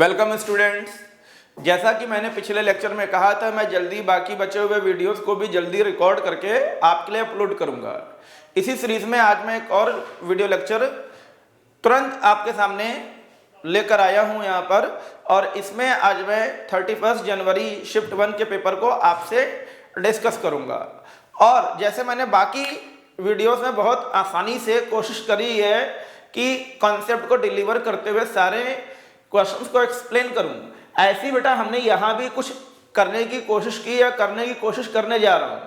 Welcome students. जैसा कि मैंने पिछले लेक्चर में कहा था, मैं जल्दी बाकी बचे हुए वीडियोस को भी जल्दी रिकॉर्ड करके आपके लिए अपलोड करूंगा। इसी सीरीज में आज मैं एक और वीडियो लेक्चर तुरंत आपके सामने लेकर आया हूं यहाँ पर, और इसमें आज मैं 31 जनवरी शिफ्ट 1 के पेपर को आपसे डिस्कस करूंगा। और जैसे मैंने बाकी वीडियोस में बहुत आसानी से कोशिश करी है कि कॉन्सेप्ट को डिलीवर करते हुए सारे क्वेश्चंस को एक्सप्लेन करूं, ऐसी बेटा हमने यहाँ भी कुछ करने की कोशिश की या करने की कोशिश करने जा रहा हूं।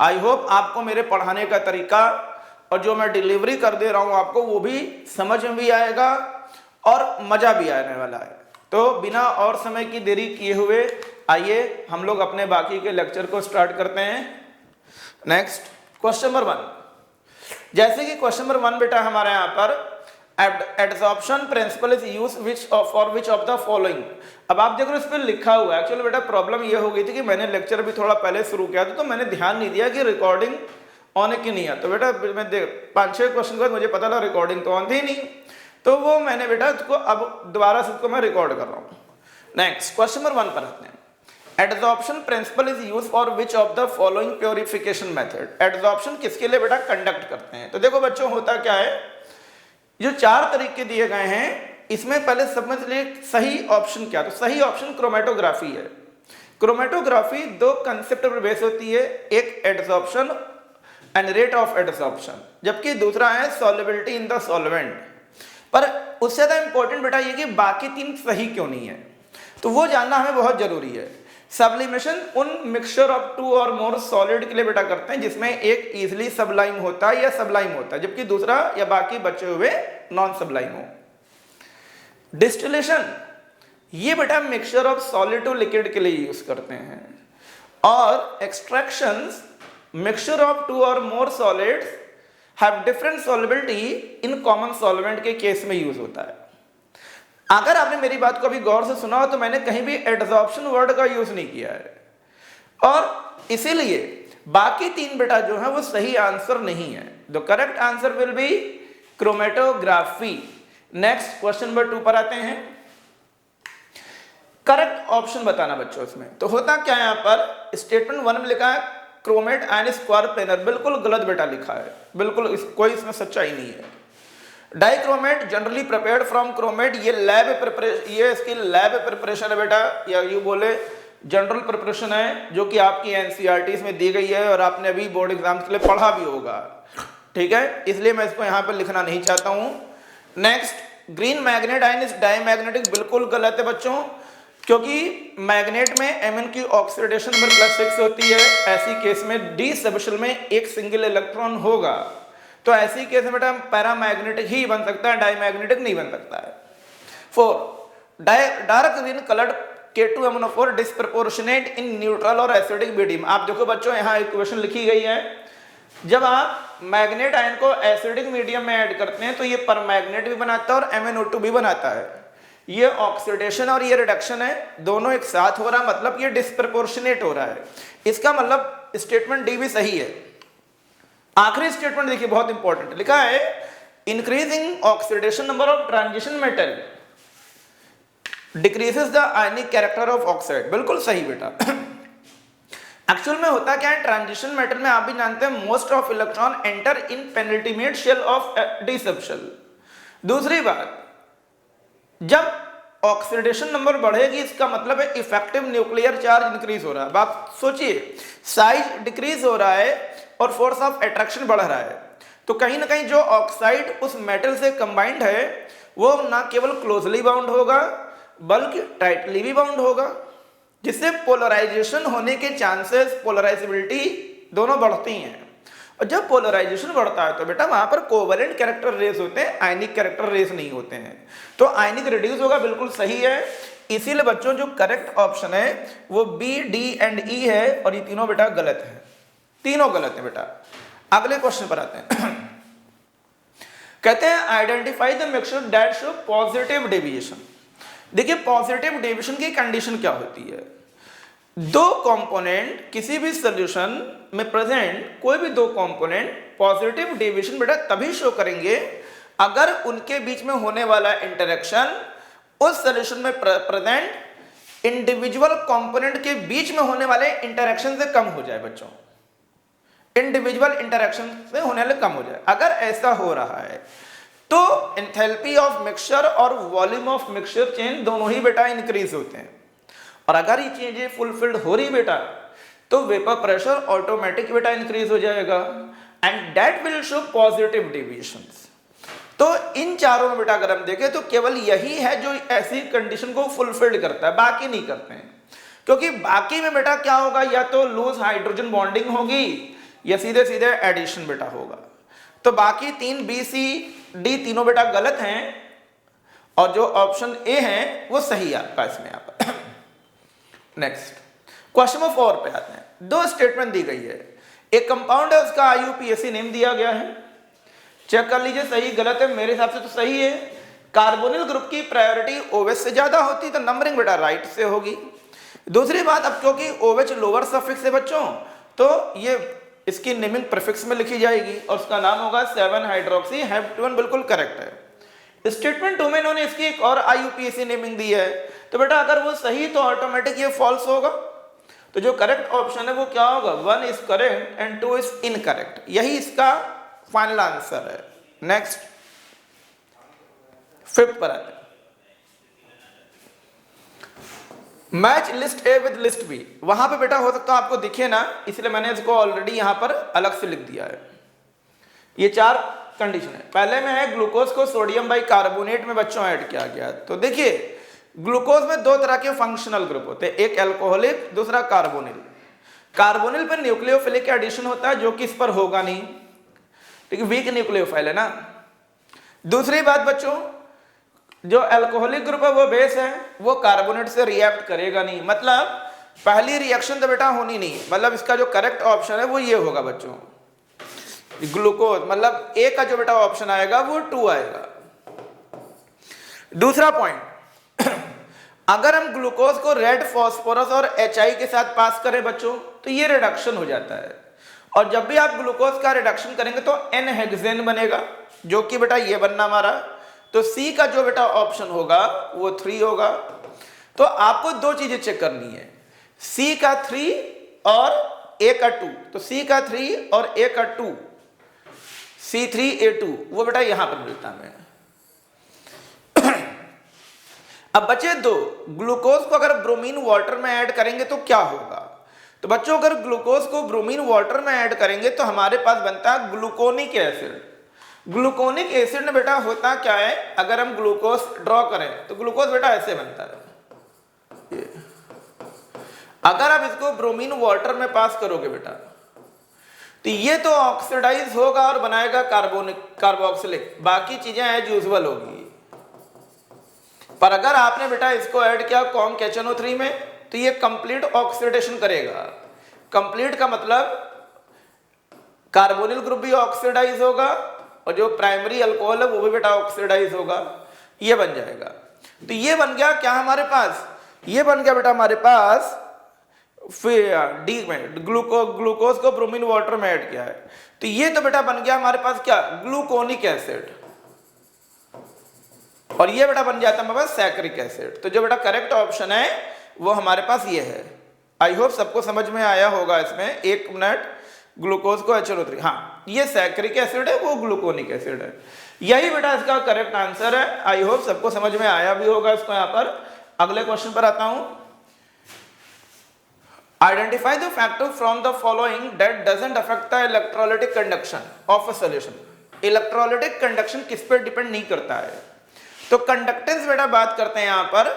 आई होप आपको मेरे पढ़ाने का तरीका और जो मैं डिलीवरी कर दे रहा हूं आपको वो भी समझ में भी आएगा और मजा भी आने वाला है। तो बिना और समय की देरी किए हुए आइए हम लोग अपने बाकी के लेक्चर को स्टार्ट करते हैं। Next question number 1। जैसे कि क्वेश्चन नंबर 1 बेटा हमारे यहाँ पर adsorption principle is use for which of the following. अब आप देखो इस पर लिखा हुआ है। एक्चुअली बेटा प्रॉब्लम ये हो गई थी कि मैंने लेक्चर भी थोड़ा पहले शुरू किया था, तो मैंने ध्यान नहीं दिया कि रिकॉर्डिंग ऑन है कि नहीं है। तो बेटा मैं 5-6 क्वेश्चन के बाद मुझे पता लगा रिकॉर्डिंग तो ऑन थी नहीं, तो वो मैंने बेटा इसको अब दोबारा से इसको मैं रिकॉर्ड कर रहा हूँ। नेक्स्ट क्वेश्चन नंबर 1 पर आते हैं। Adsorption principle is use for which of the following purification method. Adsorption किसके लिए बेटा कंडक्ट करते हैं? तो देखो बच्चों होता क्या है, जो 4 तरीके दिए गए हैं इसमें पहले समझ लिए सही ऑप्शन क्या। तो सही ऑप्शन क्रोमेटोग्राफी है। क्रोमेटोग्राफी 2 कंसेप्ट पर बेस होती है, एक adsorption and rate of adsorption, जबकि दूसरा है सॉल्युबिलिटी इन द सॉल्वेंट। पर उससे ज्यादा इंपॉर्टेंट बेटा ये कि बाकी 3 सही क्यों नहीं है, तो वो जानना हमें बहुत जरूरी है। सब्लिमेशन उन mixture of 2 or more solid के लिए बेटा करते हैं जिसमें एक इजिली सबलाइम होता है या सबलाइम होता है, जबकि दूसरा या बाकी बचे हुए नॉन सबलाइम हो। डिस्टिलेशन ये बेटा mixture of solid to liquid के लिए यूज करते हैं। और extractions mixture of 2 or more solids have different solubility in common solvent के केस में यूज होता है। अगर आपने मेरी बात को अभी गौर से सुना हो तो मैंने कहीं भी एडसॉर्प्शन वर्ड का यूज नहीं किया है, और इसीलिए बाकी 3 बेटा जो है वो सही आंसर नहीं है। The correct answer will be chromatography. Next question number 2 पर आते हैं। करेक्ट ऑप्शन बताना बच्चों इसमें। तो होता क्या है, यहाँ पर स्टेटमेंट 1 में लिखा है क्रोमेट एंड स्क्वायर प्लेनर, बिल्कुल गलत बेटा लिखा है, बिल्कुल कोई इसमें सच्चाई नहीं है। Dichromate generally prepared from chromate, ये लैब प्रिपरेशन, ये इसकी लैब प्रिपरेशन है बेटा, या यूं बोले जनरल प्रिपरेशन है जो कि आपकी एनसीईआरटी में दी गई है और आपने अभी बोर्ड एग्जाम के लिए पढ़ा भी होगा, ठीक है, इसलिए मैं इसको यहाँ पर लिखना नहीं चाहता हूँ। Next green manganate ion is diamagnetic, बिल्कुल गलत है बच्चों, क्योंकि मैग्नेट में Mn की ऑक्सीडेशन नंबर +6 होती है। ऐसी केस में डी सबशेल में एक सिंगल इलेक्ट्रॉन होगा, तो ऐसी केस में बेटा पैरामैग्नेटिक ही बन सकता है, डायमैग्नेटिक नहीं बन सकता है। 4 dark green coloured K2MnO4 disproportionate in neutral और एसिडिक मीडियम। आप देखो बच्चों यहाँ इक्वेशन लिखी गई है, जब आप मैग्नेट आयन को एसिडिक मीडियम में ऐड करते हैं तो ये परमैग्नेट भी बनाता है और MnO2 भी बनाता है। ये ऑक्सीडेशन और ये रिडक्शन है, दोनों एक साथ हो रहा है, मतलब ये डिस्प्रपोर्शनेट हो रहा है। इसका मतलब स्टेटमेंट डी भी सही है। आखिरी स्टेटमेंट देखिए बहुत इंपॉर्टेंट लिखा है, increasing oxidation number of transition metal decreases the ionic character of oxide, बिल्कुल सही बेटा। एक्चुअल में होता क्या है, ट्रांजिशन मेटल में आप भी जानते हैं most of electron enter in penultimate shell of d subshell. दूसरी बात, जब ऑक्सीडेशन नंबर बढ़ेगी इसका मतलब है इफेक्टिव न्यूक्लियर चार्ज इंक्रीज हो रहा है। अब आप सोचिए, साइज डिक्रीज हो रहा है और फोर्स ऑफ अट्रैक्शन बढ़ रहा है, तो कहीं ना कहीं जो ऑक्साइड उस मेटल से कंबाइंड है वो ना केवल क्लोजली बाउंड होगा बल्कि टाइटली भी बाउंड होगा, जिससे पोलराइजेशन होने के चांसेस, पोलराइजेबिलिटी दोनों बढ़ती हैं। और जब पोलराइजेशन बढ़ता है तो बेटा वहां पर कोवेलेंट कैरेक्टर रेस होते हैं, आयनिक कैरेक्टर रेस नहीं होते हैं, तो आयनिक रिड्यूस होगा, बिल्कुल सही है। इसीलिए बच्चों जो करेक्ट ऑप्शन है वो बी, डी एंड ई है, और ये तीनों बेटा गलत है, तीनों गलत है बेटा। अगले क्वेश्चन पर आते हैं। कहते हैं identify the mixture that show positive deviation. देखिए पॉजिटिव डेविएशन की कंडीशन क्या होती है, 2 कंपोनेंट किसी भी सॉल्यूशन में प्रेजेंट कोई भी 2 कंपोनेंट पॉजिटिव डेविएशन बेटा तभी शो करेंगे अगर उनके बीच में होने वाला इंटरेक्शन उस सॉल्यूशन में प्रेजेंट इंडिविजुअल कंपोनेंट के बीच में होने वाले इंटरेक्शन से कम हो जाए बच्चों, इंडिविजुअल इंटरेक्शन से होने वाले कम हो जाए। अगर ऐसा हो रहा है तो एंथैल्पी ऑफ मिक्सचर और वॉल्यूम ऑफ मिक्सचर चेंज दोनों ही बेटा इंक्रीज होते हैं। और अगर ये चीजें फुलफिल्ड हो रही बेटा तो वेपर प्रेशर ऑटोमेटिक बेटा इंक्रीज हो जाएगा and that will show positive deviations. तो इन चारों में बेटा अगर हम देखें तो केवल यही है जो ऐसी कंडीशन को फुलफिल्ड करता है, बाकी नहीं करते हैं। क्योंकि बाकी में बेटा क्या होगा, या तो लूज हाइड्रोजन बॉन्डिंग होगी या सीधे सीधे एडिशन बेटा होगा। तो बाकी तीन बी सी डी तीनों बेटा गलत हैं और जो ऑप्शन ए है वो सही है आपका इसमें। आप नेक्स्ट क्वेश्चन नंबर 4 पे आते हैं। दो स्टेटमेंट दी गई है, एक कंपाउंड है उसका IUPAC नेम दिया गया है, चेक कर लीजिए सही गलत है। मेरे हिसाब से तो सही है। कार्बोनिल ग्रुप की प्रायोरिटी OH से ज्यादा होती तो नंबरिंग बेटा राइट से होगी। दूसरी बात, अब क्योंकि OH लोअर सफिक्स है बच्चों तो ये इसकी नेमिंग प्रीफिक्स में लिखी जाएगी और उसका नाम होगा 7 हाइड्रोक्सी हेप्टेन, बिल्कुल करेक्ट है। स्टेटमेंट 2 में इन्होंने इसकी एक और IUPAC नेमिंग दी है, तो बेटा अगर वो सही तो ऑटोमेटिक ये फॉल्स होगा। तो जो करेक्ट ऑप्शन है वो क्या होगा, 1 is correct and 2 is incorrect, यही इसका फाइनल आंसर है। नेक्स्ट 5th पर आते हैं, match list A with list B. वहां पे बेटा हो सकता है आपको दिखे ना, इसलिए मैंने इसको ऑलरेडी यहां पर अलग से लिख दिया है। ये 4 कंडीशन है। पहले में है ग्लूकोज को सोडियम बाइकार्बोनेट में बच्चों ऐड किया गया। तो देखिए ग्लूकोज में 2 तरह के फंक्शनल ग्रुप होते हैं, एक एल्कोहलिक दूसरा कार्बोनिल। कार्बोनिल पर न्यूक्लियोफिलिक एडिशन होता है जो कि इस पर होगा नहीं, ठीक है, वीक न्यूक्लियोफाइल है ना। दूसरी बात बच्चों, जो अल्कोहलिक ग्रुप है वो बेस है, वो कार्बोनेट से रिएक्ट करेगा नहीं, मतलब पहली रिएक्शन तो बेटा होनी नहीं। मतलब इसका जो करेक्ट ऑप्शन है वो ये होगा बच्चों, ग्लूकोज, मतलब ए का जो बेटा ऑप्शन आएगा वो 2 आएगा। दूसरा पॉइंट, अगर हम ग्लूकोज को रेड फास्फोरस और HI के साथ पास करें बच्चों तो ये रिडक्शन हो जाता है। और जब भी आप ग्लूकोज का रिडक्शन करेंगे तो N हेक्सेन बनेगा, जो कि बेटा ये बनना हमारा। तो C का जो बेटा ऑप्शन होगा वो 3 होगा। तो आपको 2 चीजें चेक करनी है, C का 3 और A का 2। तो C का 3 और A का 2, C3A2 वो बेटा यहां पर मिलता है। अब बचे 2, ग्लूकोज को अगर ब्रोमीन वाटर में ऐड करेंगे तो क्या होगा। तो बच्चों अगर ग्लूकोज को ब्रोमीन वाटर में ऐड करेंगे तो हमारे पास बनता है ग्लूकोनिक एसिड। ग्लूकोनिक एसिड में बेटा होता क्या है, अगर हम ग्लूकोज ड्रॉ करें तो ग्लूकोज बेटा ऐसे बनता है। अगर आप इसको ब्रोमीन वाटर में पास करोगे बेटा तो ये तो ऑक्सीडाइज होगा और बनाएगा कार्बोक्सिलिक, बाकी चीजें एज यूजुअल होगी। पर अगर आपने बेटा इसको ऐड किया कॉन्क HNO3 में तो ये कंप्लीट ऑक्सीडेशन करेगा। कंप्लीट का मतलब कार्बोनिल ग्रुप भी ऑक्सीडाइज होगा और जो प्राइमरी अल्कोहल है वो भी बेटा ऑक्सीडाइज होगा, ये बन जाएगा। तो ये बन गया क्या हमारे पास, ये बन गया बेटा हमारे पास डी में ग्लूकोज को ब्रोमीन वाटर में ऐड किया है। तो ये तो बेटा बन गया हमारे पास क्या, ग्लूकोनिक एसिड, और ये बेटा बन जाता है हमारे पास सैकरिक एसिड। तो जो बेटा करेक्ट ऑप्शन है वो हमारे पास ये है। आई होप सबको समझ में आया होगा इसमें। 1 मिनट, ग्लूकोज को HNO3, हाँ ये सैकरिक एसिड है, वो ग्लूकोनिक एसिड है। यही बेटा इसका करेक्ट आंसर है। आई होप सबको समझ में आया भी होगा इसको। यहाँ पर अगले क्वेश्चन पर आता हूं। Identify the factor from the following that doesn't affect the electrolytic conduction of a solution. Electrolytic conduction किस पर डिपेंड नहीं करता है, तो कंडक्टेंस बेटा बात करते हैं यहां पर,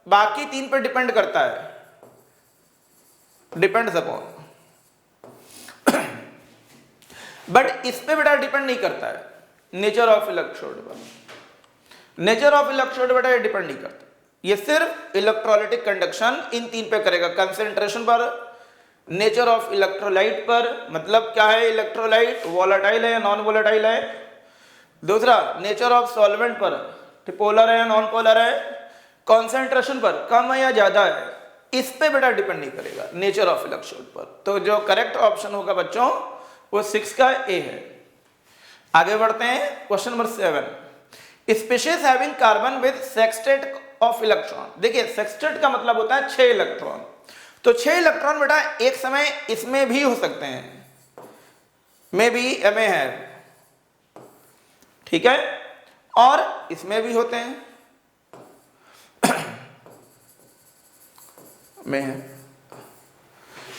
बाकी 3 पर डिपेंड करता है, डिपेंड्स अपॉन, बट इस पे बेटा डिपेंड नहीं करता है, नेचर ऑफ इलेक्ट्रोड पर। नेचर ऑफ इलेक्ट्रोड बेटा ये डिपेंड नहीं करता, ये सिर्फ इलेक्ट्रोलाइटिक कंडक्शन इन 3 पे करेगा, कंसेंट्रेशन पर, नेचर ऑफ इलेक्ट्रोलाइट पर, मतलब क्या है इलेक्ट्रोलाइट, वोलेटाइल है या नॉन वोलेटाइल है। दूसरा नेचर ऑफ सॉल्वेंट पर, पोलर है या नॉन पोलर है, कॉन्सेंट्रेशन पर, कम है या ज्यादा है, इस पे बेटा डिपेंड नहीं करेगा, नेचर ऑफ इलेक्ट्रोड पर। तो जो करेक्ट ऑप्शन होगा बच्चों वो 6 का ए है। आगे बढ़ते हैं question number 7। Species having carbon with sextet of electron. देखिए सेक्सटेट का मतलब होता है 6 इलेक्ट्रॉन, तो 6 इलेक्ट्रॉन बेटा एक समय इसमें भी हो सकते हैं, में भी एमे है, ठीक है, और इसमें भी होते हैं में है,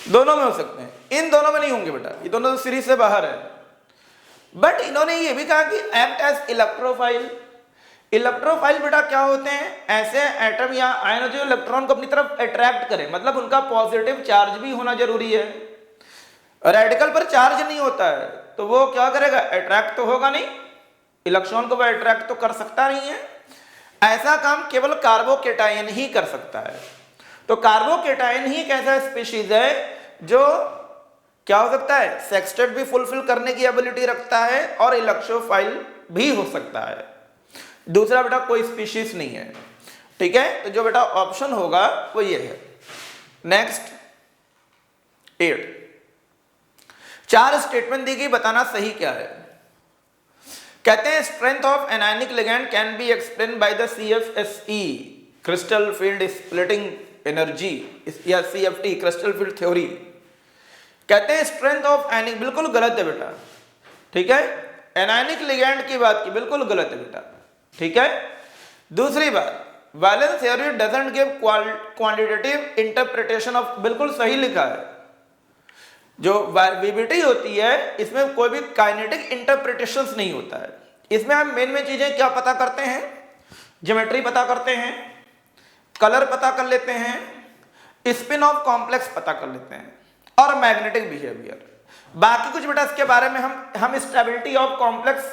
दोनों में हो सकते हैं, इन दोनों में नहीं होंगे बेटा, ये दोनों तो सीरीज से बाहर है। बट इन्होंने ये भी कहा कि एक्ट एज इलेक्ट्रोफाइल। इलेक्ट्रोफाइल बेटा क्या होते हैं, ऐसे एटम या आयन जो इलेक्ट्रॉन को अपनी तरफ अट्रैक्ट करे, मतलब उनका पॉजिटिव चार्ज भी होना जरूरी है। रेडिकल पर चार्ज नहीं होता है तो वो क्या करेगा, अट्रैक्ट तो होगा नहीं, इलेक्ट्रॉन को वो अट्रैक्ट तो कर सकता नहीं है। ऐसा काम केवल कार्बोकेटायन ही कर सकता है। तो कार्बोकेटायन ही एक ऐसा स्पीशीज है जो क्या हो सकता है, सेक्सटेट भी फुलफिल करने की एबिलिटी रखता है और इलेक्ट्रोफाइल भी हो सकता है। दूसरा बेटा कोई स्पीशीज नहीं है, ठीक है, तो जो बेटा ऑप्शन होगा वो ये है। नेक्स्ट 8, 4 स्टेटमेंट दी गई, बताना सही क्या है। कहते हैं strength of anionic ligand can be explain by the CFSE crystal field splitting energy या CFT क्रिस्टल फील्ड थ्योरी। कहते हैं स्ट्रेंथ ऑफ एनायनिक, बिल्कुल गलत है बेटा, ठीक है, एनायनिक लिगैंड की बात की, बिल्कुल गलत है बेटा, ठीक है। दूसरी बात, valence theory doesn't give quantitative interpretation of, बिल्कुल सही लिखा है। जो VBT होती है इसमें कोई भी काइनेटिक इंटरप्रिटेशंस नहीं होता है। इसमें हम मेन चीजें क्या पता करते हैं, ज्योमेट्री पता करते हैं, कलर पता कर लेते हैं, स्पिन ऑफ कॉम्प्लेक्स पता कर लेते हैं और मैग्नेटिक बिहेवियर। बाकी कुछ बेटा इसके बारे में हम स्टेबिलिटी ऑफ कॉम्प्लेक्स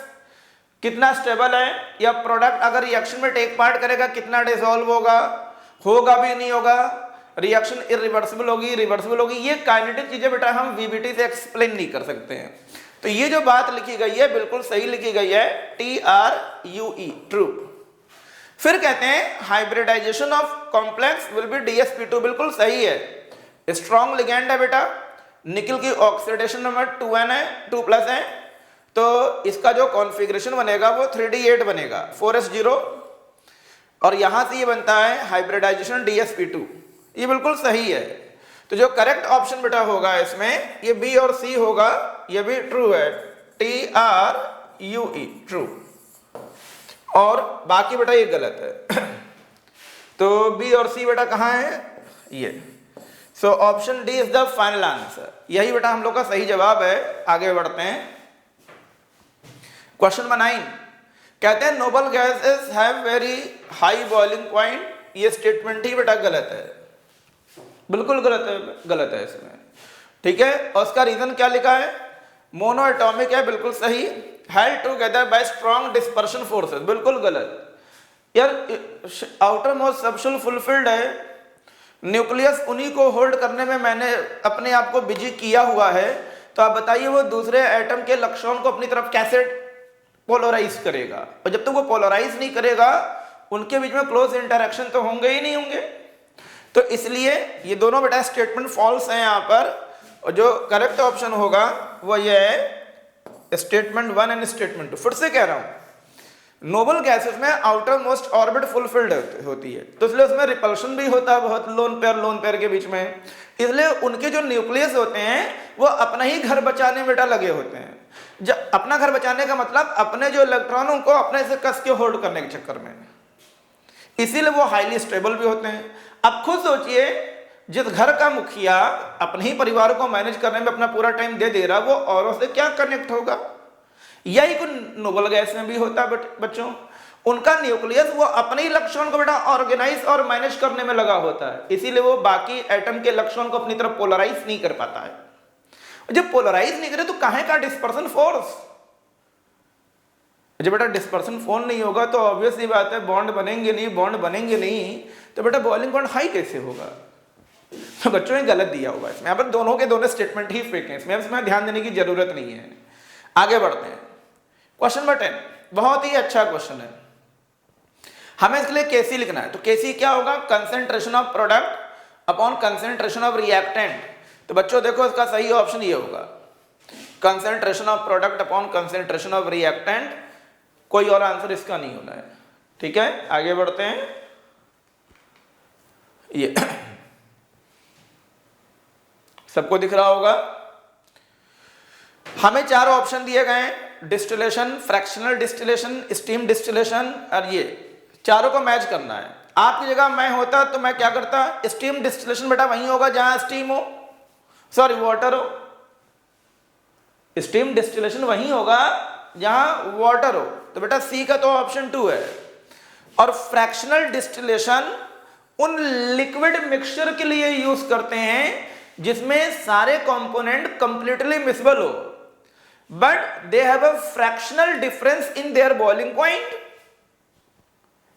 कितना स्टेबल है, या प्रोडक्ट अगर रिएक्शन में टेक पार्ट करेगा कितना डिसॉल्व होगा भी नहीं होगा, रिएक्शन इरिवर्सिबल होगी, रिवर्सिबल होगी, ये काइनेटिक चीजें बेटा हम VBT से एक्सप्लेन नहीं कर सकते हैं। तो ये जो बात लिखी गई है बिल्कुल सही लिखी गई है, TRUE ट्रू। फिर कहते हैं hybridisation of complex will be DsP2, बिल्कुल सही है। स्ट्रॉन्ग लिगैंड है बेटा, निकल की ऑक्सीडेशन नंबर 2n है, 2+ है, तो इसका जो कॉन्फ़िगरेशन बनेगा वो 3D8 बनेगा, 4s0, और यहां से ये बनता है हाइब्रिडाइजेशन DsP2, ये बिल्कुल सही है। तो जो करेक्ट ऑप्शन बेटा होगा इसमें ये B और C होगा, ये भी ट्रू है, TRUE ट्रू, और बाकी बेटा ये गलत है। तो B और C बेटा कहाँ है, ये, so option D is the final answer, यही बेटा हम लोग का सही जवाब है। आगे बढ़ते हैं, क्वेश्चन नंबर 9, कहते हैं noble gases have very high boiling point, ये स्टेटमेंट ही बेटा गलत है, बिल्कुल गलत है इसमें, ठीक है। और उसका रीजन क्या लिखा है, मोनो एटॉमिक है, बिल्कुल सही, held together by strong dispersion forces, बिल्कुल गलत यार, आउटर मोस्ट सबशेल फुलफिल्ड है, न्यूक्लियस उन्हीं को होल्ड करने में मैंने अपने आप को बिजी किया हुआ है, तो आप बताइए वो दूसरे एटम के इलेक्ट्रॉन को अपनी तरफ कैसे पोलराइज करेगा, और जब तक वो पोलराइज नहीं करेगा उनके बीच में क्लोज इंटरेक्शन तो होंगे ही नहीं होंगे। तो इसलिए ये दोनों बेटा स्टेटमेंट फॉल्स हैं यहाँ पर, और जो करेक्ट ऑप्शन होगा वो ये है स्टेटमेंट 1 एंड स्टेटमेंट 2। फिर से कह रहा हूं, नोबल गैसेस में आउटर मोस्ट ऑर्बिट फुलफिल्ड होती है, तो इसलिए उसमें रिपल्शन भी होता है बहुत लोन पेयर के बीच में, इसलिए उनके जो न्यूक्लियस होते हैं वो अपना ही घर बचाने में बेटा लगे होते हैं। जब अपना घर बचाने का मतलब अपने जो इलेक्ट्रॉनों को अपने से कस के होल्ड करने के चक्कर में, इसीलिए वो हाईली स्टेबल भी होते हैं। अब खुद सोचिए, जिस घर का मुखिया अपने ही परिवार को मैनेज करने में अपना पूरा टाइम दे दे रहा, वो औरों से क्या कनेक्ट होगा। यही कुछ नोबल गैस में भी होता है बच्चों, उनका न्यूक्लियस वो अपने ही इलेक्ट्रॉन को बेटा ऑर्गेनाइज और मैनेज करने में लगा होता है, इसीलिए वो बाकी एटम के इलेक्ट्रॉन को अपनी तरफ पोलराइज नहीं कर पाता है। जब पोलराइज नहीं करे तो काहे का डिस्पर्सन फोर्स, जब बेटा डिस्पर्सन फोर्स नहीं होगा तो ऑब्वियस ही बात है बॉन्ड बनेंगे नहीं, तो बेटा बॉइलिंग पॉइंट हाई कैसे होगा। तो बच्चों ने गलत दिया होगा इसमें, यहाँ पर दोनों के दोनों स्टेटमेंट ही फेक हैं, इसमें ध्यान देने की जरूरत नहीं है। आगे बढ़ते हैं, क्वेश्चन नंबर 10 बहुत ही अच्छा क्वेश्चन है, हमें इसके लिए केसी लिखना है। तो केसी क्या होगा, concentration of product upon concentration of reactant. तो बच्चों देखो इसका सही ऑप्शन ये होगा, concentration of product upon concentration of reactant, कोई और आंसर इसका नहीं होना है, ठीक है। आगे बढ़ते हैं, ये सबको दिख रहा होगा। हमें चार ऑप्शन दिए गए हैं, distillation, fractional distillation, steam distillation और ये चारों को मैच करना है। आपकी जगह मैं होता तो मैं क्या करता, स्टीम डिस्टिलेशन बेटा वहीं होगा जहां स्टीम हो, सॉरी वाटर हो। स्टीम डिस्टिलेशन वहीं होगा जहां वाटर हो, तो बेटा सी का तो ऑप्शन 2 है। और फ्रैक्शनल डिस्टिलेशन उन लिक्विड मिक्सचर के लिए यूज करते हैं जिसमें सारे कंपोनेंट कंप्लीटली मिक्सबल हो, but they have a fractional difference in their boiling point.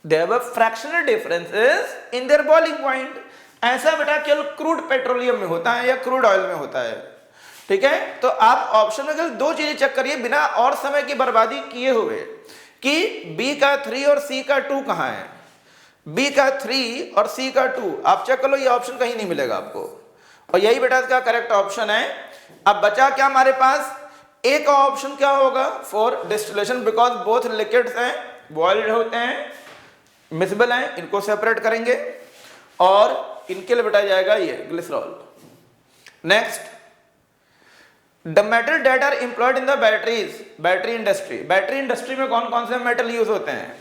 They have a fractional differences in their boiling point. ऐसा बेटा केवल क्रूड पेट्रोलियम में होता है या क्रूड ऑयल में होता है। ठीक है, तो आप ऑप्शन में केवल दो चीजें चेक करिए बिना और समय की बर्बादी किए हुए कि बी का 3 और सी का 2 कहां है। बी का 3 और सी का 2 आप चेक कर लो, ये ऑप्शन कहीं नहीं मिलेगा आपको, और यही बेटा इसका करेक्ट ऑप्शन है। अब बचा क्या हमारे पास, ए का ऑप्शन क्या होगा, for distillation, because both liquids हैं, बॉइल्ड होते हैं, मिक्सबल हैं, इनको सेपरेट करेंगे और इनके लिए बताया जाएगा ये glycerol. Next, the metal that are employed in the batteries, battery industry. Battery industry में कौन कौन से मेटल यूज होते हैं,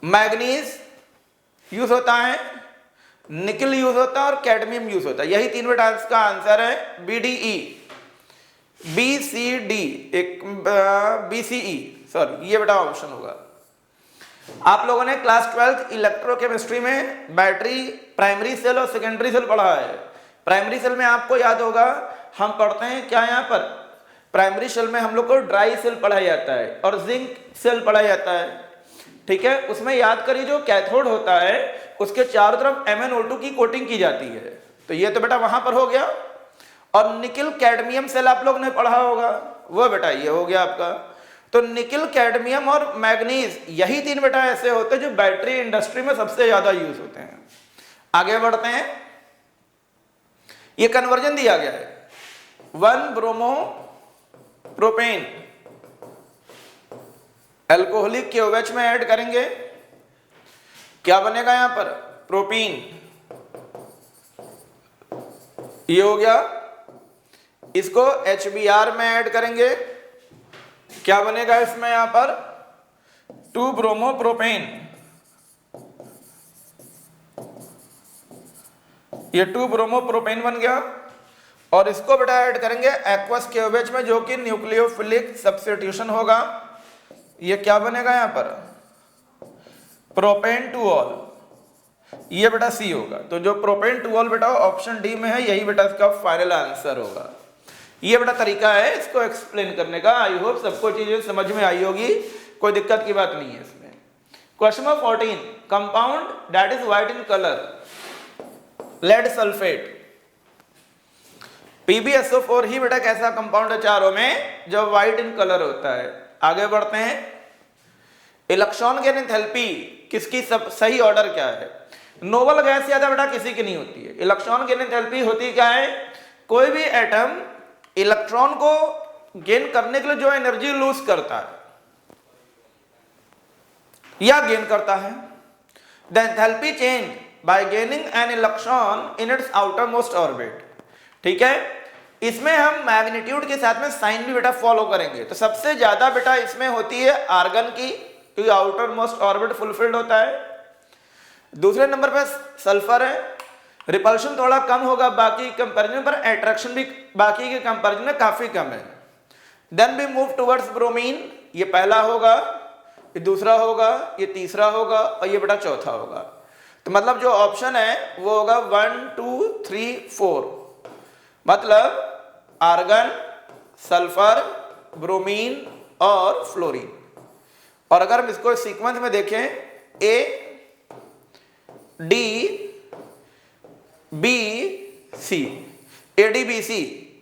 मैग्नीज यूज होता है, निकल यूज होता है और कैडमियम यूज होता है। यही तीन बेटा इसका आंसर है, BDE, BCD, एक BCE, सॉरी ये बेटा ऑप्शन होगा। आप लोगों ने क्लास 12 इलेक्ट्रोकेमिस्ट्री में बैटरी प्राइमरी सेल और सेकेंडरी सेल पढ़ा है। प्राइमरी सेल में आपको याद होगा हम पढ़ते हैं क्या, यहाँ पर प्राइमरी सेल में हम लोग को ड्राई सेल पढ़ाया जाता है और जिंक सेल पढ़ाया जाता है। ठीक है, उसमें याद करिए जो कैथोड होता है उसके चारों तरफ MnO2 की कोटिंग की जाती है, तो ये तो बेटा वहां पर हो गया। और निकल कैडमियम सेल आप लोग ने पढ़ा होगा, वो बेटा ये हो गया आपका। तो निकल, कैडमियम और मैग्नीज, यही तीन बेटा ऐसे होते हैं जो बैटरी इंडस्ट्री में सबसे ज्यादा यूज होते हैं। आगे बढ़ते हैं, ये कन्वर्जन दिया गया है, 1 ब्रोमो प्रोपेन एल्कोहलिक के OH में ऐड करेंगे, क्या बनेगा यहां पर, प्रोपीन, ये हो गया। इसको HBr में ऐड करेंगे, क्या बनेगा इसमें यहां पर, 2 ब्रोमो प्रोपेन, ये 2 ब्रोमो प्रोपेन बन गया। और इसको बेटा ऐड करेंगे एक्वस के OH में, जो कि न्यूक्लियोफिलिक सब्स्टिट्यूशन होगा, ये क्या बनेगा यहां पर, प्रोपेन टू ऑल, ये बेटा सी होगा। तो जो प्रोपेन टू ऑल बेटा ऑप्शन डी में है, यही बेटा इसका फाइनल आंसर होगा। ये बेटा तरीका है इसको एक्सप्लेन करने का। आई होप सबको चीजें समझ में आई होगी, कोई दिक्कत की बात नहीं है इसमें। Question number 14, compound that is white in colour, lead sulphate. PbSO4 ही बेटा कैसा कंपाउंड है चारों में जो व्हाइट इन कलर होता है। आगे बढ़ते हैं, इलेक्ट्रॉन गेन एंथैल्पी किसकी सब सही ऑर्डर क्या है, नोबल गैस ज्यादा बेटा किसी की नहीं होती है। इलेक्ट्रॉन गेन एंथैल्पी होती क्या है, कोई भी एटम इलेक्ट्रॉन को गेन करने के लिए जो एनर्जी लूज करता है या गेन करता है, the enthalpy change bye gaining an electron in its outer most orbit. ठीक है, इसमें हम मैग्नीट्यूड के साथ में साइन भी बेटा फॉलो करेंगे। तो सबसे ज्यादा बेटा इसमें होती है आर्गन की, क्योंकि आउटर मोस्ट ऑर्बिट फुलफिल्ड होता है। दूसरे नंबर पर सल्फर है, रिपल्शन थोड़ा कम होगा बाकी कंपैरिजन पर, अट्रैक्शन भी बाकी के कंपैरिजन में काफी कम है। Then we move towards bromine, ये पहला होगा, ये दूसरा होगा, ये तीसरा होगा और ये बेटा चौथा होगा। तो मतलब जो ऑप्शन है वो होगा 1 2 3 4, मतलब आर्गन, सल्फर, ब्रोमीन और फ्लोरीन। और अगर हम इसको सीक्वेंस में देखें, A D B C, ADBC,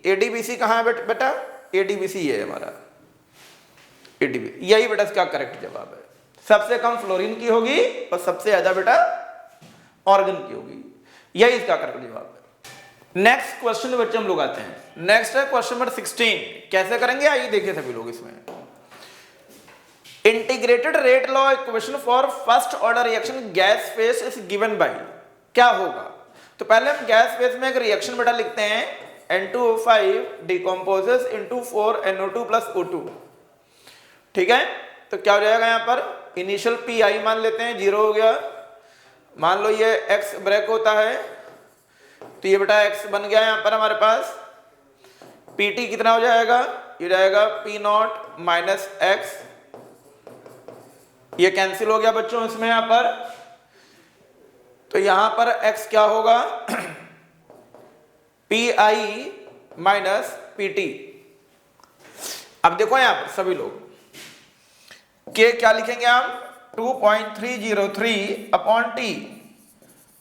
ADBC कहां है बेटा, ADBC ये है हमारा ADBC, यही बेटा इसका करेक्ट जवाब है। सबसे कम फ्लोरीन की होगी और सबसे ज्यादा बेटा ऑर्गन की होगी, यही इसका करेक्ट जवाब है। नेक्स्ट क्वेश्चन बच्चे हम लोग आते हैं। नेक्स्ट है क्वेश्चन नंबर 16, कैसे करेंगे आइए देखिए सभी लोग इसमें। Integrated rate law equation for first order reaction gas face is given by, क्या होगा। तो पहले हम गैस फेज में एक रिएक्शन बेटा लिखते हैं, N2O5 decomposes into 4NO2 plus O2। ठीक है, तो क्या हो जाएगा, यहाँ पर इनिशियल Pi मान लेते हैं 0 हो गया। मान लो ये X ब्रेक होता है, तो ये बेटा X बन गया यहाँ पर हमारे पास। PT कितना हो जाएगा, ये जाएगा P0 माइनस X, ये कैंसिल हो गया बच्चों इसमें यहाँ पर। तो यहां पर X क्या होगा, Pi माइनस PT। अब देखो यहां पर सभी लोग K क्या लिखेंगे हम, 2.303 upon T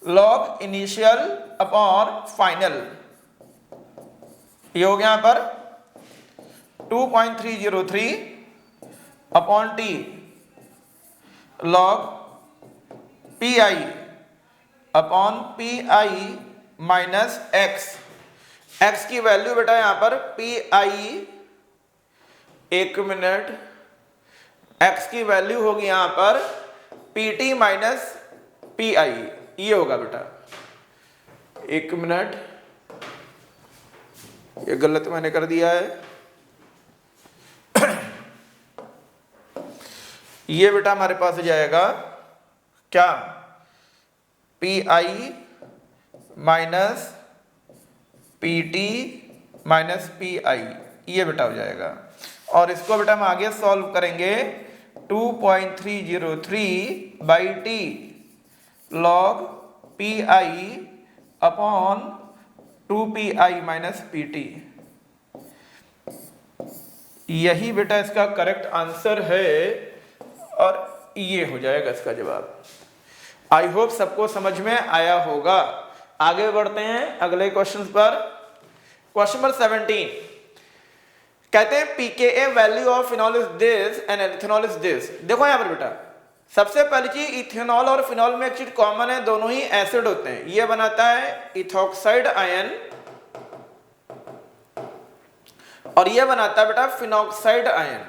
log initial upon final. ये हो गया यहां पर 2.303 upon T log Pi upon Pi minus X की वैल्यू बेटा यहां पर Pi, एक मिनट, X की वैल्यू होगी यहां पर PT माइनस Pi, ये होगा बेटा, एक मिनट, ये गलत मैंने कर दिया है। ये बेटा हमारे पास हो जाएगा क्या, Pi minus PT minus Pi, ये बेटा हो जाएगा। और इसको बेटा हम आगे सॉल्व करेंगे, 2.303 by T log Pi upon 2Pi minus PT। यही बेटा इसका करेक्ट आंसर है और ये हो जाएगा इसका जवाब। आई होप सबको समझ में आया होगा। आगे बढ़ते हैं अगले क्वेश्चन पर। क्वेश्चन नंबर 17 कहते हैं pKa value of phenol is this and ethanol is this. देखो यहां पर बेटा सबसे पहली चीज, इथेनॉल और फिनॉल में एक चीज कॉमन है, दोनों ही एसिड होते हैं। ये बनाता है इथॉक्साइड आयन और ये बनाता है बेटा फिनॉक्साइड आयन।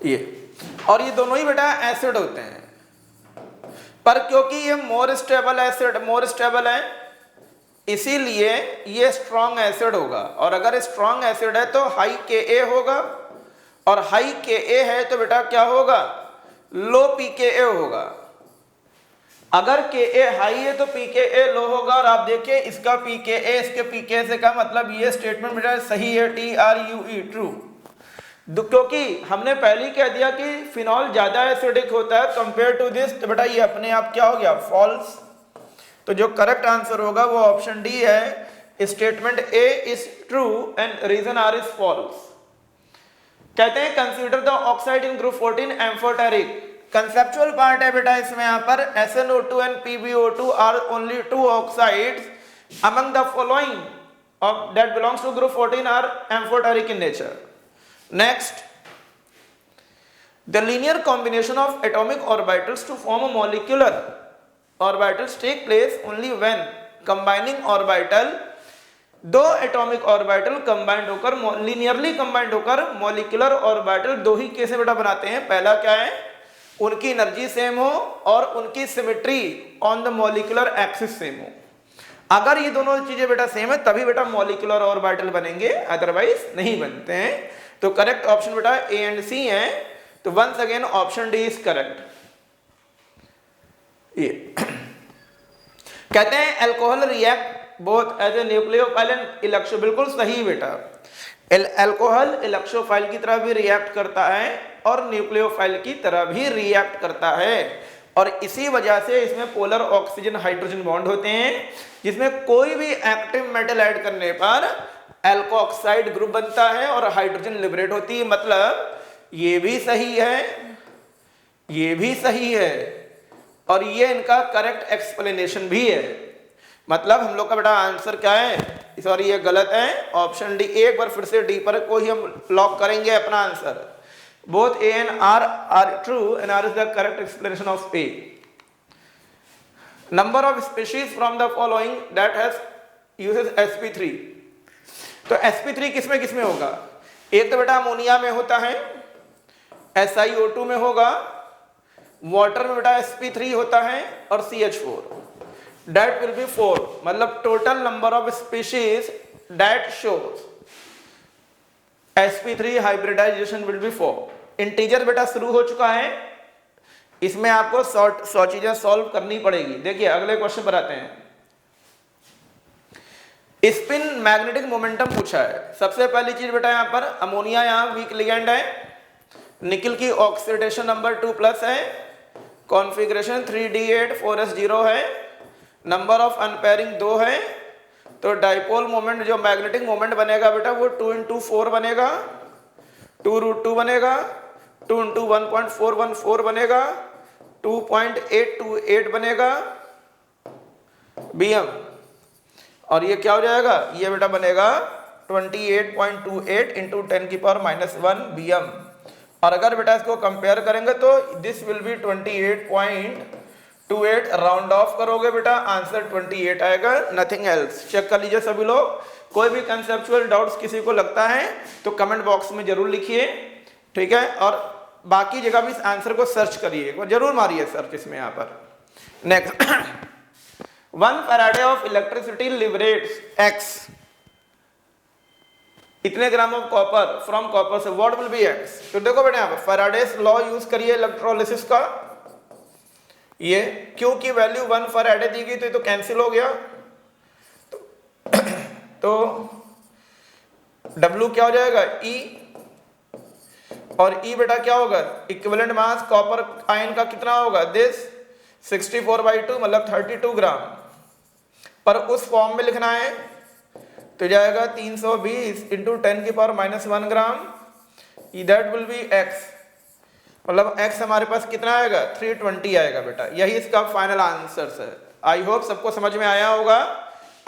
ये और ये दोनों ही बेटा एसिड होते हैं, पर क्योंकि ये more stable acid, more stable है, इसीलिए ये स्ट्रॉन्ग एसिड होगा। और अगर स्ट्रॉन्ग एसिड है तो हाई Ka होगा, और हाई Ka है तो बेटा क्या होगा, लो pKa होगा। अगर Ka हाई है तो pKa लो होगा। और आप देखिए इसका pKa इसके pKa से का मतलब, ये स्टेटमेंट बेटा सही है, TRUE ट्रू। क्योंकि हमने पहले ही कह दिया कि फिनॉल ज्यादा एसिडिक होता है कंपेयर टू दिस, तो बेटा ये अपने आप क्या हो गया, फॉल्स। तो जो करेक्ट आंसर होगा वो ऑप्शन डी है, statement A is true and reason R is false. कहते हैं consider the oxide in group 14 amphoteric. Conceptual part है बेटा इसमें, यहां पर SnO2 and PbO2 are only two oxides among the following of that belongs to group 14 are amphoteric in nature. Next, the linear combination of atomic orbitals to form a molecular orbitals take place only when combining orbital, दो atomic orbital combined होकर linearly combined होकर molecular orbital दो ही case बेटा बनाते हैं। पहला क्या है, उनकी एनर्जी सेम हो और उनकी symmetry on the molecular axis same हो। अगर ये दोनों चीजें बेटा सेम है तभी बेटा मॉलिक्यूलर ऑर्बिटल बनेंगे, अदरवाइज नहीं बनते हैं। तो करेक्ट ऑप्शन बेटा ए एंड सी है। तो once again option D is correct. ये कहते हैं alcohol react both as a nucleophile and electro, बिल्कुल सही बेटा। अल्कोहल इलेक्ट्रोफाइल की तरह भी रिएक्ट करता है और न्यूक्लियोफाइल की तरह भी रिएक्ट करता है, और इसी वजह से इसमें पोलर ऑक्सीजन हाइड्रोजन बॉन्ड होते हैं, जिसमें कोई भी एक्टिव मेटल ऐड करने पर एल्कोऑक्साइड ग्रुप बनता है और हाइड्रोजन लिबरेट होती है। मतलब ये भी सही है, ये भी सही है, और ये इनका करेक्ट एक्सप्लेनेशन भी है। मतलब हम लोग का बेटा आंसर क्या है, सॉरी ये गलत है, ऑप्शन डी। एक बार फिर से डी पर को ही हम लॉक करेंगे अपना answer. Both A and R are true and R is the correct explanation of A. Number of species from the following that has uses sp3। तो sp3 किसमें किसमें होगा, एक तो बेटा अमोनिया में होता है, SiO2 में होगा, वाटर में बेटा sp3 होता है और CH4, that will be 4, मतलब total number of species that shows sp3 hybridisation will be 4। Integer बेटा शुरू हो चुका है, इसमें आपको 100 चीजें सॉल्व करनी पड़ेगी। देखिए अगले क्वेश्चन पर आते हैं। स्पिन मैग्नेटिक मोमेंटम पूछा है। सबसे पहली चीज बेटा यहाँ पर अमोनिया यहाँ वीक लिगेंड है, निकल की ऑक्सीडेशन नंबर 2+ है, कॉन्फ़िगरेशन 3d8 4s0 है, नंबर ऑफ अनपेयरिंग 2 है, तो डाइपोल मोमेंट जो मैग्नेटिक मोमेंट बनेगा बेटा वो 2 × 4 बनेगा, 2√2 बनेगा, 2 × 1.414 बनेगा, 2.828 बनेगा bm, और ये क्या हो जाएगा, ये बेटा बनेगा 28.28 × 10⁻⁻1 bm। और अगर बेटा इसको कंपेयर करेंगे तो this will be 28.28, round of करोगे बेटा आंसर 28 आएगा, नथिंग एल्स। चेक कर लीजिए सभी लोग, कोई भी कंसेप्चुअल डाउट्स किसी को लगता है तो कमेंट बॉक्स में जरूर लिखिए, ठीक है। और बाकी जगह भी इस आंसर को सर्च करिए, जरूर मारिए सर्च इसमें यहाँ पर। Next 1 Faraday of electricity liberates x इतने gram of copper from copper से, व्हाट विल बी x। तो देखो बेटा यहाँ पर फैराडेस लॉ यूज करिए इलेक्ट्रोलिसिस का, ये क्योंकि वैल्यू 1 फैराडे दी गई तो ये तो कैंसिल हो गया, तो W क्या हो जाएगा E, और E बेटा क्या होगा, इक्विवेलेंट मास कॉपर आयन का कितना होगा, दिस 64/2 मतलब 32 ग्राम, पर उस फॉर्म में लिखना है तो जाएगा 320 × 10⁻⁻1 ग्राम, दैट विल बी x, मतलब x हमारे पास कितना आएगा 320 आएगा बेटा। यही इसका फाइनल आंसर है। आई होप सबको समझ में आया होगा।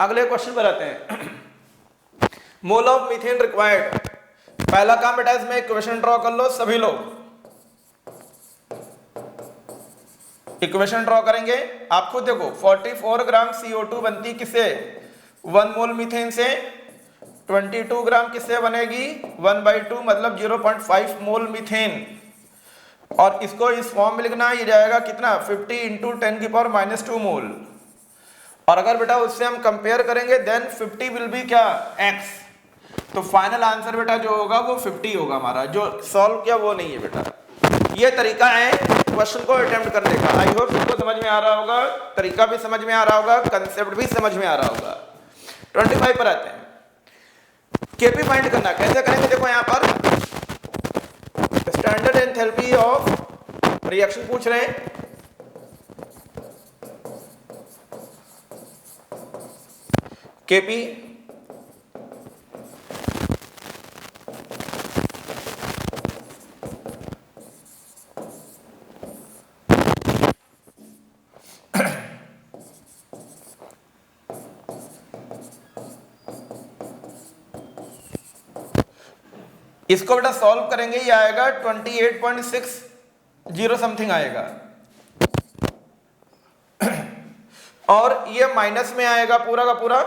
अगले क्वेश्चन पर आते हैं। मोल ऑफ मीथेन रिक्वायर्ड, पहला काम बेटा इसमें इक्वेशन ड्रॉ कर लो सभी लोग, इक्वेशन ड्रॉ करेंगे। आप खुद देखो 44 ग्राम CO2 बनती किससे, 1 मोल मीथेन से, 22 ग्राम किससे बनेगी 1/2 मतलब 0.5 मोल मीथेन, और इसको इस फॉर्म में लिखना ये जाएगा कितना 50 × 10⁻⁻2 मोल। और अगर बेटा उससे हम कंपेयर करेंगे देन 50 विल बी क्या x, तो फाइनल आंसर बेटा जो होगा वो 50 होगा हमारा, जो सॉल्व किया वो नहीं है बेटा। ये तरीका है क्वेश्चन को अटेम्प्ट करने का। आई होप सबको समझ में आ रहा होगा, तरीका भी समझ में आ रहा होगा, कंसेप्ट भी समझ में आ रहा होगा। 25 पर आते हैं। केपी फाइंड करना कैसे करेंगे, देखो यहाँ पर स्टैंडर्ड एंथैल्पी ऑफ रिएक्शन पूछ रहे हैं। केपी इसको बेटा सॉल्व करेंगे, ये आएगा 28.60 समथिंग आएगा, और ये माइनस में आएगा पूरा का पूरा,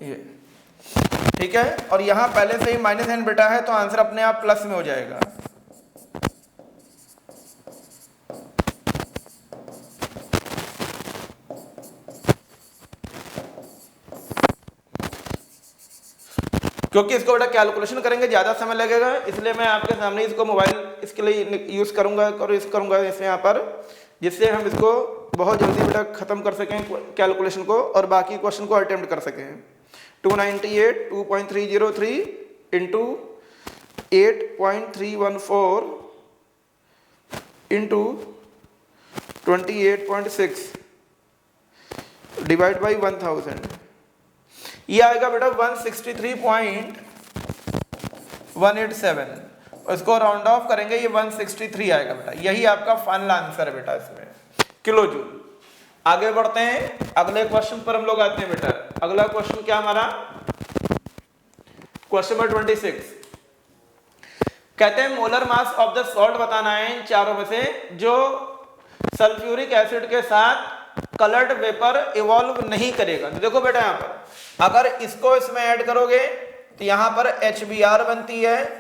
ये ठीक है। और यहां पहले से ही माइनस साइन बेटा है तो आंसर अपने आप प्लस में हो जाएगा। क्योंकि इसको बेटा कैलकुलेशन करेंगे ज़्यादा समय लगेगा, इसलिए मैं आपके सामने इसको मोबाइल इसके लिए यूज़ करूंगा और इस करूंगा इसमें यहाँ पर, जिससे हम इसको बहुत जल्दी बेटा ख़त्म कर सकें कैलकुलेशन को और बाकी क्वेश्चन को अटेम्प्ट कर सकें। 298 2.303 इंटू 8.314 इंटू 28.6 डिवाइड बाई 1000, ये आएगा बेटा 163.187, इसको राउंड ऑफ करेंगे ये 163 आएगा बेटा। यही आपका फाइनल आंसर है बेटा इसमें, किलो जूल। आगे बढ़ते हैं, अगले क्वेश्चन पर हम लोग आते हैं बेटा। अगला क्वेश्चन क्या हमारा, क्वेश्चन नंबर 26। कहते हैं molar mass of the salt बताना है इन चारों में से जो सल्फ्यूरिक एसिड के साथ कलर्ड वेपर इवॉल्व नहीं करेगा। तो देखो बेटा यहां पर अगर इसको इसमें ऐड करोगे तो यहां पर HBr बनती है,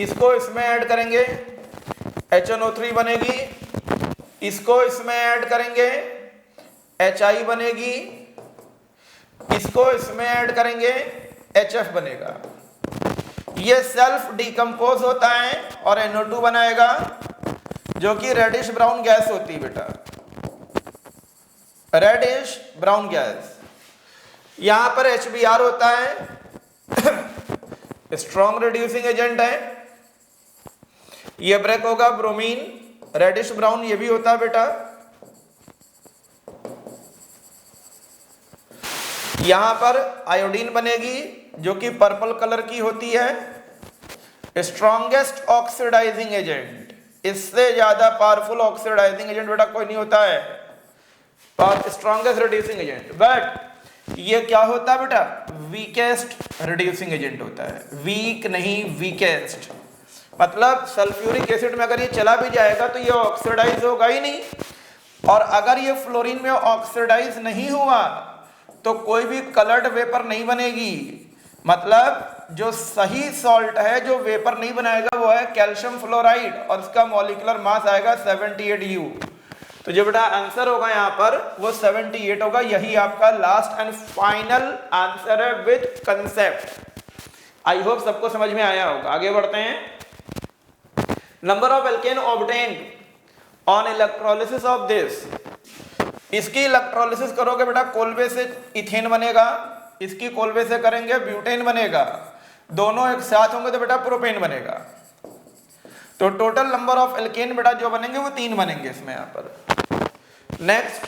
इसको इसमें ऐड करेंगे HNO3 बनेगी, इसको इसमें ऐड करेंगे HI बनेगी, इसको इसमें ऐड करेंगे HF बनेगा। ये सेल्फ डिकम्पोज होता है और NO2 बनाएगा जो कि रेडिश ब्राउन गैस होती है बेटा, रेडिश ब्राउन गैस। यहां पर HBr होता है स्ट्रॉन्ग रिड्यूसिंग एजेंट है, ये ब्रेक होगा ब्रोमीन, रेडिश ब्राउन ये भी होता है बेटा। यहां पर आयोडीन बनेगी जो कि पर्पल कलर की होती है, स्ट्रॉन्गेस्ट ऑक्सीडाइजिंग एजेंट, इससे ज्यादा पावरफुल ऑक्सीडाइजिंग एजेंट बेटा कोई नहीं होता है, और स्ट्रॉन्गेस्ट रिड्यूसिंग एजेंट। बट ये क्या होता है बेटा, वीकेस्ट रिड्यूसिंग एजेंट होता है, वीक नहीं वीकेस्ट। मतलब सल्फ्यूरिक एसिड में अगर ये चला भी जाएगा तो ये ऑक्सीडाइज होगा ही नहीं, और अगर ये फ्लोरीन में ऑक्सीडाइज नहीं हुआ तो कोई भी कलर्ड वेपर नहीं बनेगी। मतलब जो सही सॉल्ट है जो वेपर नहीं बनाएगा वो है कैल्शियम फ्लोराइड, और उसका मॉलिक्यूलर मास आएगा 78U। तो जो बेटा आंसर होगा यहाँ पर वो 78 होगा। यही आपका लास्ट एंड फाइनल आंसर है विद कंसेप्ट। आई होप सबको समझ में आया होगा। आगे बढ़ते हैं। Number of alkene obtained on electrolysis of this. इसकी इलेक्ट्रोलिसिस करोगे बेटा, कोलबे से इथेन बनेगा, इसकी कोलबे से करेंगे ब्यूटेन बनेगा, दोनों एक साथ होंगे तो बेटा प्रोपेन बनेगा। तो टोटल नंबर ऑफ एल्केन बेटा जो बनेंगे वो 3 बनेंगे इसमें यहां पर। नेक्स्ट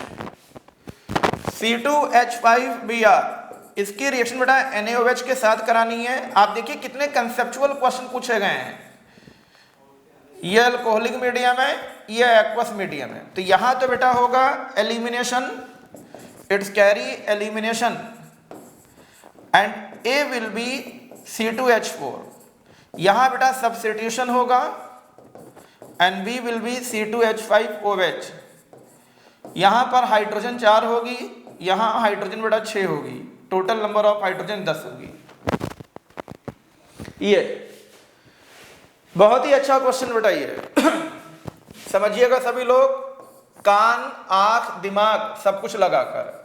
C2H5Br, इसकी रिएक्शन बेटा NaOH के साथ करानी है। आप देखिए कितने कंसेप्चुअल क्वेश्चन पूछे गए हैं। ये अल्कोहलिक मीडियम है, ये एक्वस मीडियम है, तो यहां तो बेटा होगा elimination, it's carry elimination, and A will be C2H4। यहां बेटा सब्स्टिट्यूशन होगा and B will be C2H5OH। यहां पर हाइड्रोजन 4 होगी, यहां हाइड्रोजन बेटा 6 होगी, टोटल नंबर ऑफ हाइड्रोजन 10 होगी। ये बहुत ही अच्छा क्वेश्चन बेटा ये समझिएगा सभी लोग, कान आंख दिमाग सब कुछ लगाकर।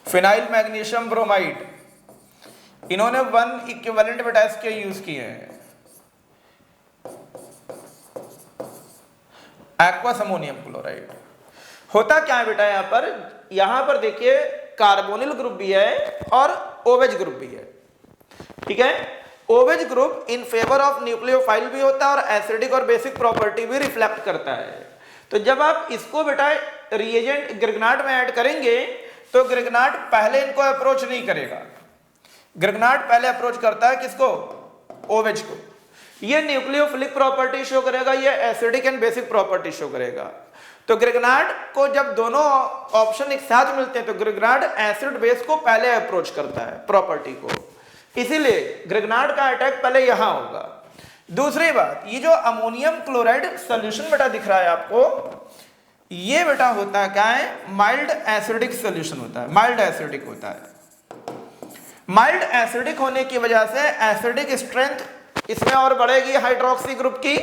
फिनाइल मैग्नीशियम ब्रोमाइड, इन्होंने 1 इक्विवेलेंट बेटा इसके यूज किए हैं। एक्वस अमोनियम क्लोराइड होता क्या है बेटा, यहां पर देखिए कार्बोनिल ग्रुप भी है और ओवेज ग्रुप भी है, ठीक है। ओवेज group in favour of nucleophile भी होता है और एसिडिक और बेसिक प्रॉपर्टी भी रिफ्लेक्ट करता है। तो जब आप इसको बेटा रिएजेंट ग्रिग्नाट में ऐड करेंगे तो ग्रिग्नाट पहले इनको अप्रोच नहीं करेगा, ग्रिग्नाट पहले अप्रोच करता है किसको, ओवेज को। ये न्यूक्लियोफिलिक प्रॉपर्टी शो करेगा, ये acidic and basic property show करेगा। तो ग्रिग्नाट को जब दोनों ऑप्शन एक साथ मिलते हैं तो ग्रिग्नाट एसिड बेस को पहले अप्रोच करता है प्रॉपर्टी को, इसीलिए ग्रिग्नाट का अटैक पहले यहां होगा। दूसरी बात, ये जो अमोनियम क्लोराइड सॉल्यूशन बेटा दिख रहा है आपको, ये बेटा होता है क्या है, माइल्ड एसिडिक सॉल्यूशन होता है, माइल्ड एसिडिक होता है। माइल्ड एसिडिक होने की वजह से एसिडिक स्ट्रेंथ इसमें और बढ़ेगी हाइड्रोक्सी ग्रुप की,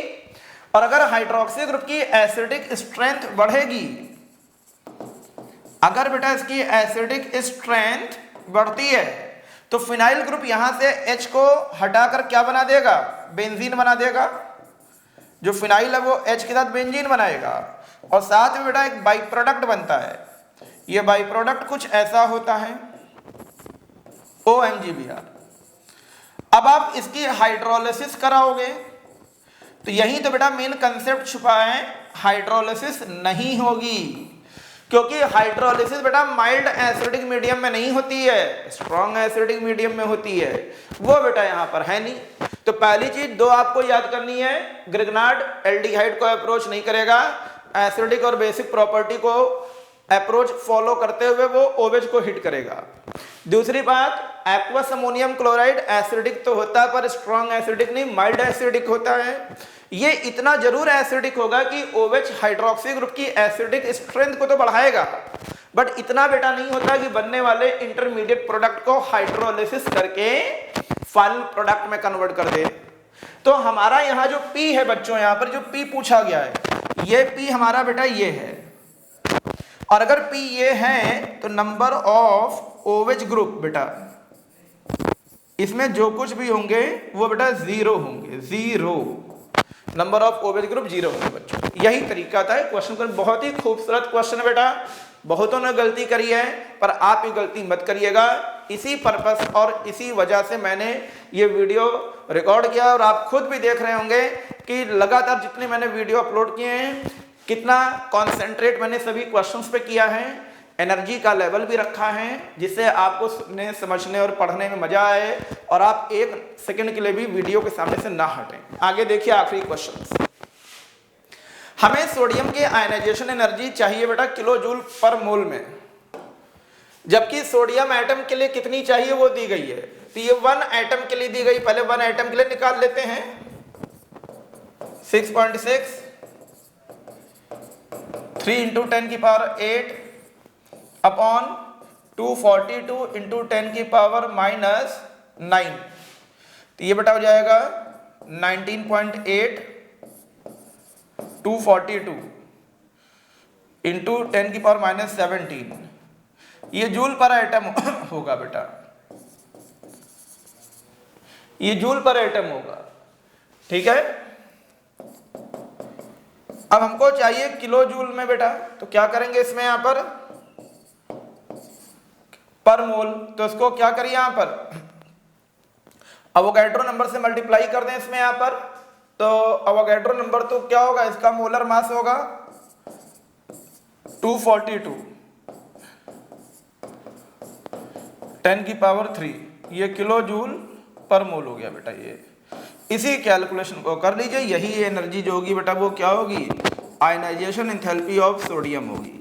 और अगर हाइड्रोक्सी ग्रुप की एसिडिक स्ट्रेंथ बढ़ेगी, अगर बेटा इसकी एसिडिक स्ट्रेंथ बढ़ती है तो फिनाइल ग्रुप यहां से H को हटाकर क्या बना देगा, बेंजीन बना देगा। जो फिनाइल है वो H के साथ बेंजीन बनाएगा, और साथ में बेटा एक बाई प्रोडक्ट बनता है। ये बाई प्रोडक्ट कुछ ऐसा होता है OMGBr। अब आप इसकी हाइड्रोलिसिस कराओगे तो यही तो बेटा मेन कंसेप्ट छुपा है, हाइड्रोलिसिस नहीं होगी, क्योंकि हाइड्रोलिसिस बेटा माइल्ड एसिडिक मीडियम में नहीं होती है, स्ट्रॉन्ग एसिडिक मीडियम में होती है, वो बेटा यहां पर है नहीं। तो पहली चीज 2 आपको याद करनी है, ग्रिग्नाट एल्डिहाइड को अप्रोच नहीं करेगा, एसिडिक और बेसिक प्रॉपर्टी को अप्रोच फॉलो करते हुए वो ओवेज को हिट करेगा। दूसरी बात, एक्वस अमोनियम क्लोराइड एसिडिक तो होता है पर स्ट्रॉन्ग एसिडिक नहीं, माइल्ड एसिडिक होता है। ये इतना जरूर एसिडिक होगा कि OH हाइड्रोक्सी ग्रुप की एसिडिक स्ट्रेंथ को तो बढ़ाएगा, बट इतना बेटा नहीं होता कि बनने वाले इंटरमीडिएट प्रोडक्ट को हाइड्रोलिसिस करके फाइनल प्रोडक्ट में कन्वर्ट कर दे। तो हमारा यहाँ जो P है बच्चों, यहाँ पर जो P पूछा गया है, ये P हमारा बेटा ये है, और अगर P ये है तो नंबर ऑफ OH ग्रुप बेटा इसमें जो कुछ भी होंगे वो बेटा 0 होंगे, 0 नंबर ऑफ OH ग्रुप 0 होंगे बच्चों। यही तरीका था क्वेश्चन का। बहुत ही खूबसूरत क्वेश्चन है बेटा, बहुतों ने गलती करी है पर आप ये गलती मत करिएगा। इसी पर्पस और इसी वजह से मैंने ये वीडियो रिकॉर्ड किया, और आप खुद भी देख रहे होंगे कि लगातार जितने मैंने वीडियो अपलोड किए हैं कितना कॉन्सेंट्रेट मैंने सभी क्वेश्चंस पे किया है, एनर्जी का लेवल भी रखा है जिससे आपको सुनने, समझने और पढ़ने में मजा आए और आप एक सेकंड के लिए भी वीडियो के सामने से ना हटें। आगे देखिए आखिरी क्वेश्चन। हमें सोडियम की आयनाइजेशन एनर्जी चाहिए बेटा किलो जूल पर मोल में, जबकि सोडियम एटम के लिए कितनी चाहिए वो दी गई है। तो ये 1 एटम के लिए दी गई, पहले 1 एटम के लिए निकाल लेते हैं। 6.6 3 × 10⁸ अपॉन 242 × 10⁻⁹। तो ये बेटा हो जाएगा 19.8 242 × 10⁻⁻17। ये जूल पर एटम होगा बेटा, ये जूल पर एटम होगा, ठीक है। अब हमको चाहिए किलो जूल में बेटा, तो क्या करेंगे इसमें यहां पर मोल, तो इसको क्या करिए यहां पर अवोगाड्रो नंबर से मल्टीप्लाई कर दें इसमें यहां पर। तो अवोगाड्रो नंबर तो क्या होगा, इसका मोलर मास होगा 242 10⁻3, ये किलो जूल पर मोल हो गया बेटा। ये इसी कैलकुलेशन को कर लीजिए, यही एनर्जी जो होगी बेटा वो क्या होगी, आयनाइजेशन एंथैल्पी ऑफ सोडियम होगी।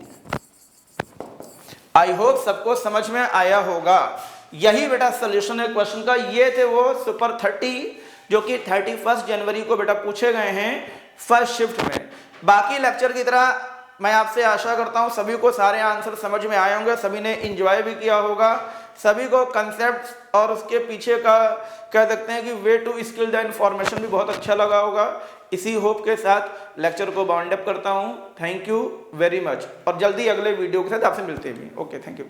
आई होप सबको समझ में आया होगा। यही बेटा सोल्यूशन है क्वेश्चन का। ये थे वो सुपर 30 जो कि 31 जनवरी को बेटा पूछे गए हैं फर्स्ट शिफ्ट में। बाकी लेक्चर की तरह मैं आपसे आशा करता हूं सभी को सारे आंसर समझ में आए होंगे, सभी ने एंजॉय भी किया होगा, सभी को कंसेप्ट और उसके पीछे का कह सकते हैं कि वे टू स्किल द इन्फॉर्मेशन भी बहुत अच्छा लगा होगा। इसी होप के साथ लेक्चर को बाउंड अप करता हूं। थैंक यू वेरी मच, और जल्दी अगले वीडियो के साथ आपसे मिलते हैं। Okay, thank you.